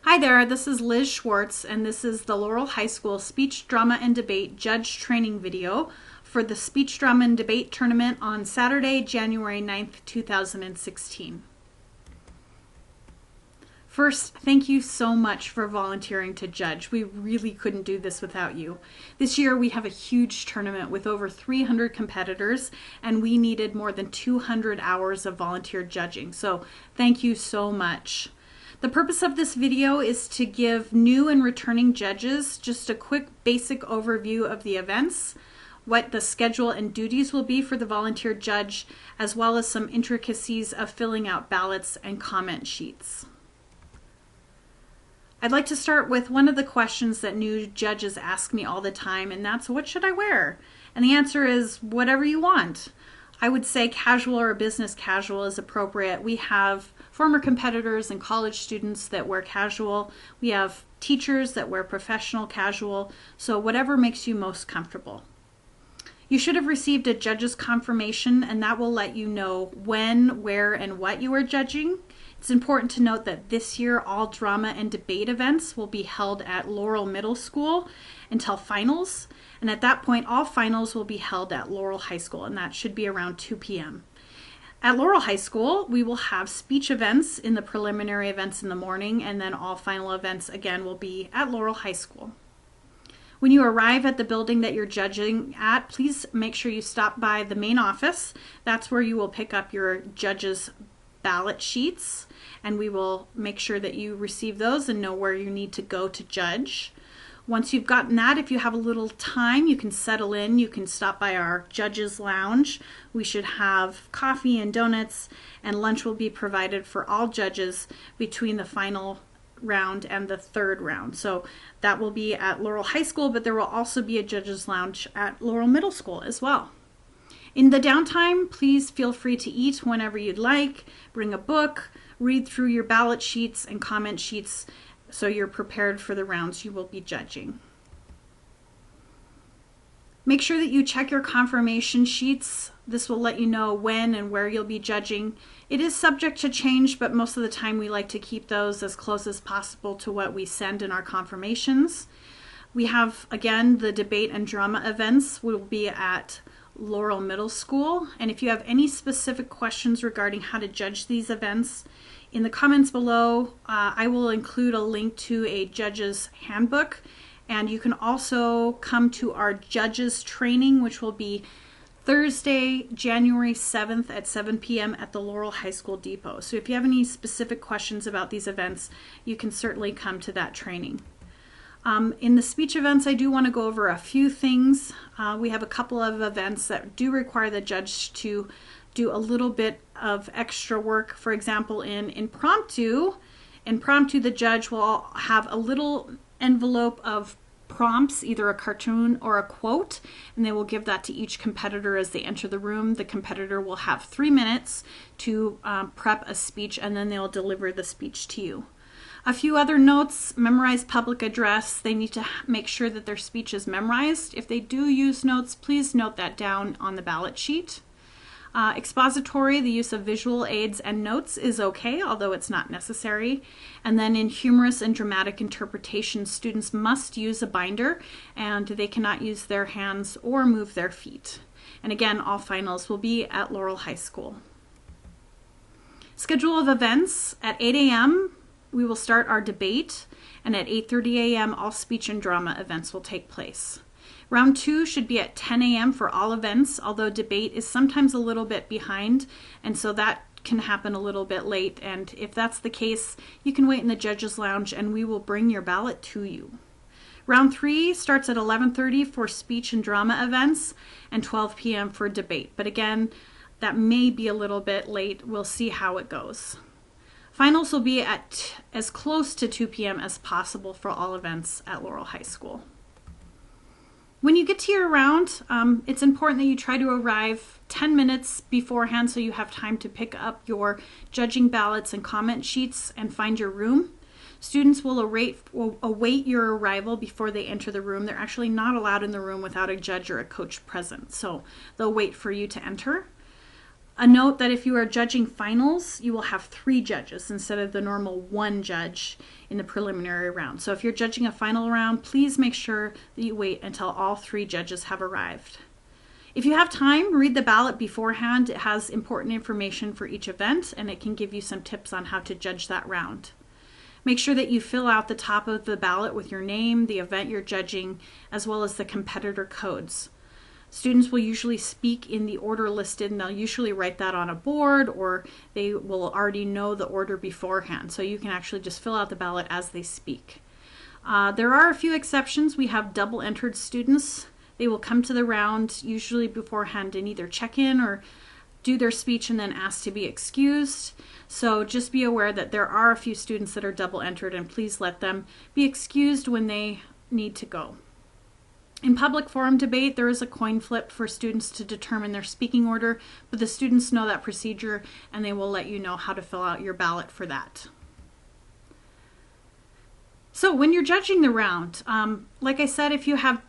Hi there, this is Liz Schwartz, and this is the Laurel High School Speech, Drama, and Debate Judge Training video for the Speech, Drama, and Debate Tournament on Saturday, January 9th, 2016. First, thank you so much for volunteering to judge. We really couldn't do this without you. This year we have a huge tournament with over 300 competitors, and we needed more than 200 hours of volunteer judging, so thank you so much. The purpose of this video is to give new and returning judges just a quick basic overview of the events, what the schedule and duties will be for the volunteer judge, as well as some intricacies of filling out ballots and comment sheets. I'd like to start with one of the questions that new judges ask me all the time, and that's, what should I wear? And the answer is, whatever you want. I would say casual or business casual is appropriate. We have former competitors and college students that wear casual. We have teachers that wear professional casual. So whatever makes you most comfortable. You should have received a judge's confirmation, and that will let you know when, where, and what you are judging. It's important to note that this year all drama and debate events will be held at Laurel Middle School until finals. And at that point, all finals will be held at Laurel High School, and that should be around 2 p.m. At Laurel High School, we will have speech events in the preliminary events in the morning, and then all final events again will be at Laurel High School. When you arrive at the building that you're judging at, please make sure you stop by the main office. That's where you will pick up your judges' ballot sheets, and we will make sure that you receive those and know where you need to go to judge. Once you've gotten that, if you have a little time, you can settle in. You can stop by our judges' lounge. We should have coffee and donuts, and lunch will be provided for all judges between the final round and the third round. So that will be at Laurel High School, but there will also be a judges' lounge at Laurel Middle School as well. In the downtime, please feel free to eat whenever you'd like. Bring a book, read through your ballot sheets and comment sheets so you're prepared for the rounds you will be judging. Make sure that you check your confirmation sheets. This will let you know when and where you'll be judging. It is subject to change, but most of the time we like to keep those as close as possible to what we send in our confirmations. We have, again, the debate and drama events will be at Laurel Middle School, and if you have any specific questions regarding how to judge these events, in the comments below, I will include a link to a judge's handbook, and you can also come to our judges training, which will be Thursday, January 7th at 7 p.m. at the Laurel High School Depot. So if you have any specific questions about these events, you can certainly come to that training. In the speech events, I do want to go over a few things. We have a couple of events that do require the judge to do a little bit of extra work. For example, in impromptu, the judge will have a little envelope of prompts, either a cartoon or a quote, and they will give that to each competitor as they enter the room. The competitor will have 3 minutes to prep a speech, and then they'll deliver the speech to you. A few other notes: memorize public address. They need to make sure that their speech is memorized. If they do use notes, please note that down on the ballot sheet. Expository, the use of visual aids and notes is okay, although it's not necessary. And then in humorous and dramatic interpretation, students must use a binder, and they cannot use their hands or move their feet. And again, all finals will be at Laurel High School. Schedule of events: at 8 a.m. we will start our debate, and at 8:30 a.m. all speech and drama events will take place. Round 2 should be at 10 a.m. for all events, although debate is sometimes a little bit behind, and so that can happen a little bit late. And if that's the case, you can wait in the judges' lounge and we will bring your ballot to you. Round 3 starts at 11:30 for speech and drama events and 12 p.m. for debate. But again, that may be a little bit late. We'll see how it goes. Finals will be at as close to 2 p.m. as possible for all events at Laurel High School. When you get to your round, it's important that you try to arrive 10 minutes beforehand so you have time to pick up your judging ballots and comment sheets and find your room. Students will await your arrival before they enter the room. They're actually not allowed in the room without a judge or a coach present, so they'll wait for you to enter. A note that if you are judging finals, you will have 3 judges instead of the normal 1 judge in the preliminary round. So if you're judging a final round, please make sure that you wait until all 3 judges have arrived. If you have time, read the ballot beforehand. It has important information for each event, and it can give you some tips on how to judge that round. Make sure that you fill out the top of the ballot with your name, the event you're judging, as well as the competitor codes. Students will usually speak in the order listed, and they'll usually write that on a board, or they will already know the order beforehand. So you can actually just fill out the ballot as they speak. There are a few exceptions. We have double-entered students. They will come to the round usually beforehand and either check in or do their speech and then ask to be excused. So just be aware that there are a few students that are double-entered, and please let them be excused when they need to go. In public forum debate, there is a coin flip for students to determine their speaking order, but the students know that procedure and they will let you know how to fill out your ballot for that. So when you're judging the round, like I said, if you have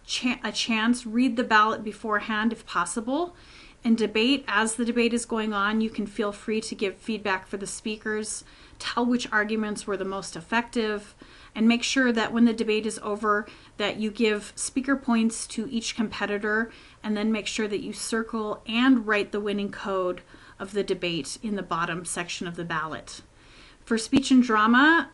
a chance, read the ballot beforehand if possible. In debate, as the debate is going on, you can feel free to give feedback for the speakers, tell which arguments were the most effective, and make sure that when the debate is over that you give speaker points to each competitor, and then make sure that you circle and write the winning code of the debate in the bottom section of the ballot. For speech and drama,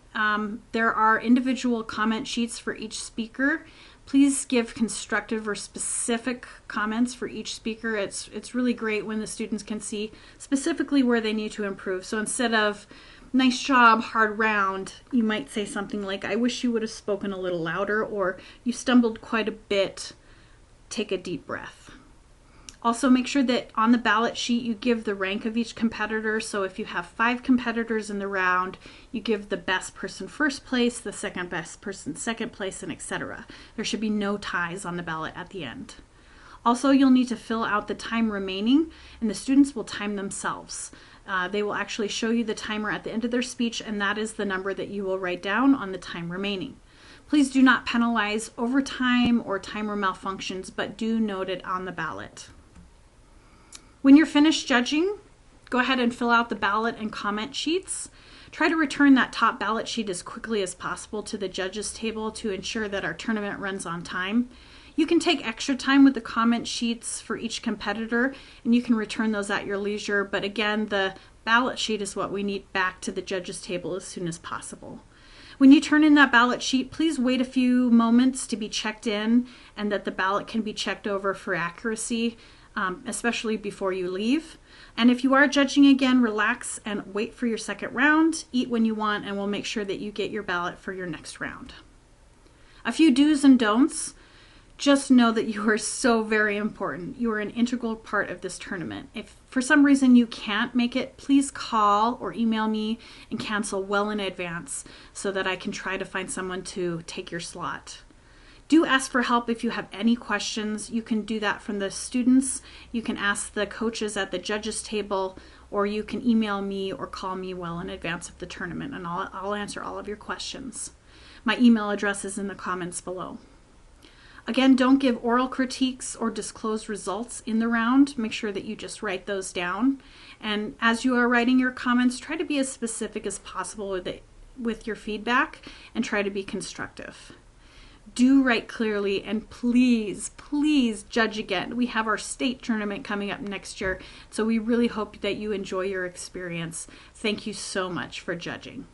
there are individual comment sheets for each speaker. Please give constructive or specific comments for each speaker. It's really great when the students can see specifically where they need to improve. So instead of nice job, hard round, you might say something like, I wish you would have spoken a little louder, or you stumbled quite a bit, take a deep breath. Also make sure that on the ballot sheet you give the rank of each competitor. So if you have 5 competitors in the round, you give the best person first place, the second best person second place, and etc. There should be no ties on the ballot at the end. Also, you'll need to fill out the time remaining, and the students will time themselves. They will actually show you the timer at the end of their speech, and that is the number that you will write down on the time remaining. Please do not penalize overtime or timer malfunctions, but do note it on the ballot. When you're finished judging, go ahead and fill out the ballot and comment sheets. Try to return that top ballot sheet as quickly as possible to the judges table to ensure that our tournament runs on time. You can take extra time with the comment sheets for each competitor, and you can return those at your leisure, but again, the ballot sheet is what we need back to the judges table as soon as possible. When you turn in that ballot sheet, please wait a few moments to be checked in and that the ballot can be checked over for accuracy, especially before you leave. And if you are judging again, relax and wait for your second round, eat when you want, and we'll make sure that you get your ballot for your next round. A few do's and don'ts. Just know that you are so very important. You are an integral part of this tournament. If for some reason you can't make it, please call or email me and cancel well in advance so that I can try to find someone to take your slot. Do ask for help if you have any questions. You can do that from the students. You can ask the coaches at the judges table, or you can email me or call me well in advance of the tournament, and I'll answer all of your questions. My email address is in the comments below. Again, don't give oral critiques or disclose results in the round. Make sure that you just write those down. And as you are writing your comments, try to be as specific as possible with your feedback and try to be constructive. Do write clearly, and please, please judge again. We have our state tournament coming up next year, so we really hope that you enjoy your experience. Thank you so much for judging.